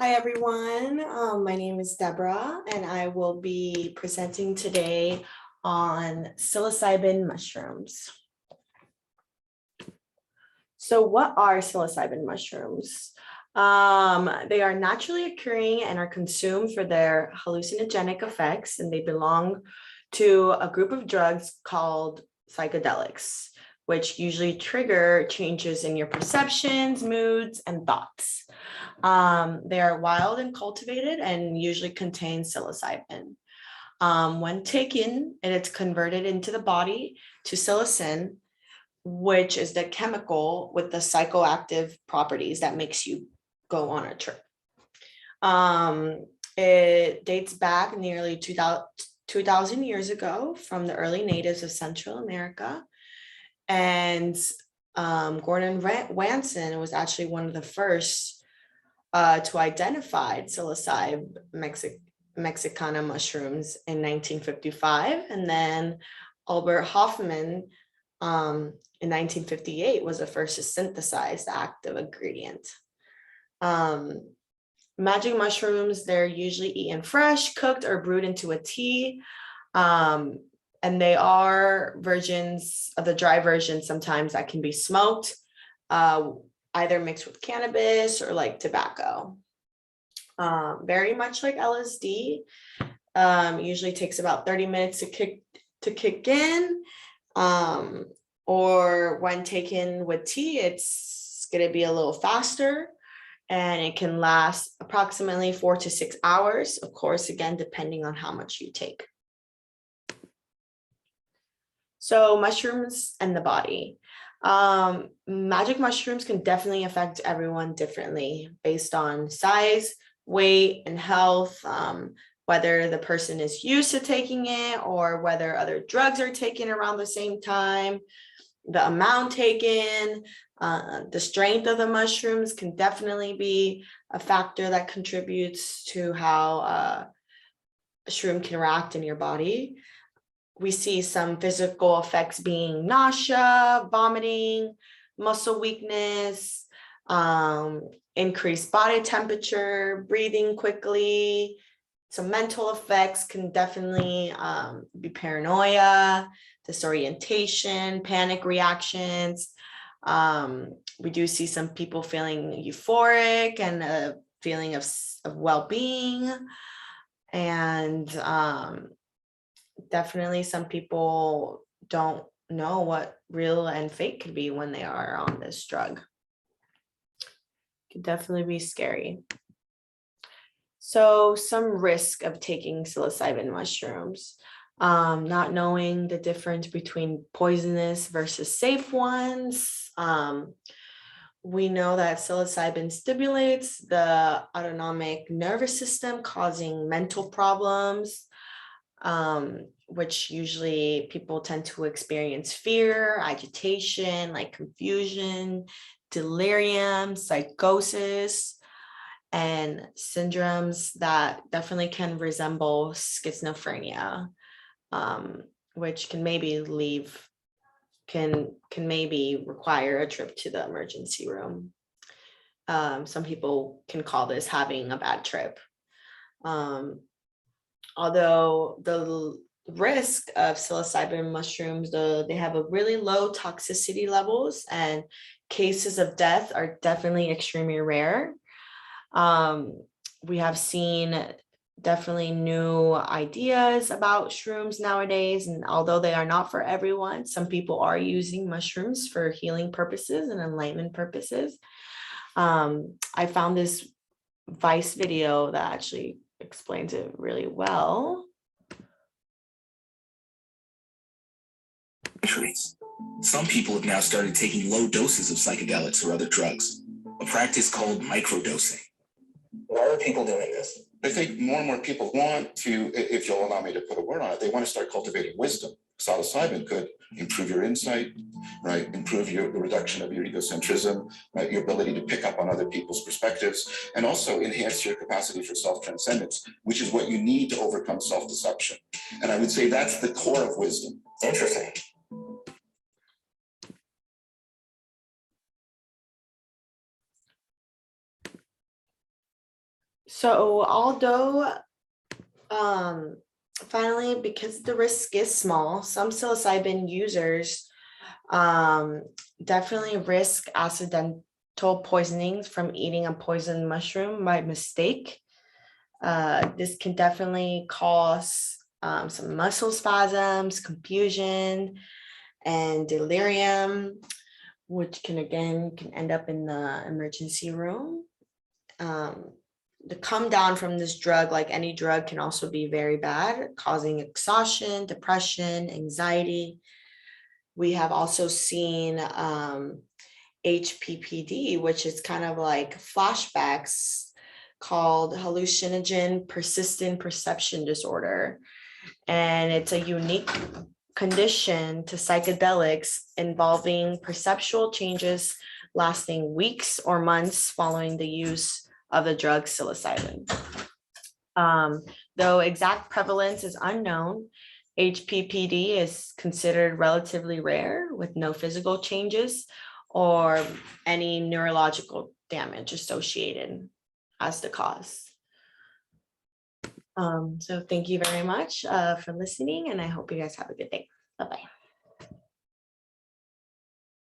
Hi everyone, my name is Deborah and I will be presenting today on psilocybin mushrooms. So what are psilocybin mushrooms? They are naturally occurring and are consumed for their hallucinogenic effects, and they belong to a group of drugs called psychedelics, which usually trigger changes in your perceptions, moods, and thoughts. They are wild and cultivated and usually contain psilocybin. When taken, it's converted into the body to psilocin, which is the chemical with the psychoactive properties that makes you go on a trip. It dates back nearly 2,000 years ago from the early natives of Central America. And Gordon Wanson was actually one of the first to identify psilocybe mexicana mushrooms in 1955. And then Albert Hofmann in 1958 was the first to synthesize the active ingredient. Magic mushrooms, they're usually eaten fresh, cooked, or brewed into a tea. And they are versions of the dry version sometimes that can be smoked, either mixed with cannabis or like tobacco. Very much like LSD, usually takes about 30 minutes to kick in. Or when taken with tea, it's going to be a little faster, and it can last approximately 4 to 6 hours, of course, again, depending on how much you take. So mushrooms and the body. Magic mushrooms can definitely affect everyone differently based on size, weight, and health, whether the person is used to taking it or whether other drugs are taken around the same time. The amount taken, the strength of the mushrooms can definitely be a factor that contributes to how a shroom can react in your body. We see some physical effects being nausea, vomiting, muscle weakness, increased body temperature, breathing quickly. Some mental effects can definitely be paranoia, disorientation, panic reactions. We do see some people feeling euphoric and a feeling of well-being. And definitely some people don't know what real and fake could be when they are on this drug. It could definitely be scary. So some risk of taking psilocybin mushrooms, not knowing the difference between poisonous versus safe ones. We know that psilocybin stimulates the autonomic nervous system, causing mental problems, which usually people tend to experience fear, agitation, like confusion, delirium, psychosis, and syndromes that definitely can resemble schizophrenia, which can maybe can maybe require a trip to the emergency room. Some people can call this having a bad trip. Although the risk of psilocybin mushrooms, they have a really low toxicity levels, and cases of death are definitely extremely rare. We have seen definitely new ideas about shrooms nowadays, and although they are not for everyone, some people are using mushrooms for healing purposes and enlightenment purposes. I found this Vice video that actually explains it really well. Some people have now started taking low doses of psychedelics or other drugs, a practice called microdosing. Why are people doing this? I think more and more people want to, if you'll allow me to put a word on it, they want to start cultivating wisdom. Psilocybin could improve your insight, right? Improve the reduction of your egocentrism, right? Your ability to pick up on other people's perspectives, and also enhance your capacity for self-transcendence, which is what you need to overcome self-deception. And I would say that's the core of wisdom. Interesting. So although finally, because the risk is small, some psilocybin users definitely risk accidental poisonings from eating a poisoned mushroom by mistake. This can definitely cause some muscle spasms, confusion, and delirium, which can end up in the emergency room. The come down from this drug, like any drug, can also be very bad, causing exhaustion, depression, anxiety. We have also seen HPPD, which is kind of like flashbacks, called hallucinogen persistent perception disorder. And it's a unique condition to psychedelics involving perceptual changes lasting weeks or months following the use of the drug psilocybin. Though exact prevalence is unknown, HPPD is considered relatively rare with no physical changes or any neurological damage associated as the cause. So thank you very much for listening, and I hope you guys have a good day. Bye-bye.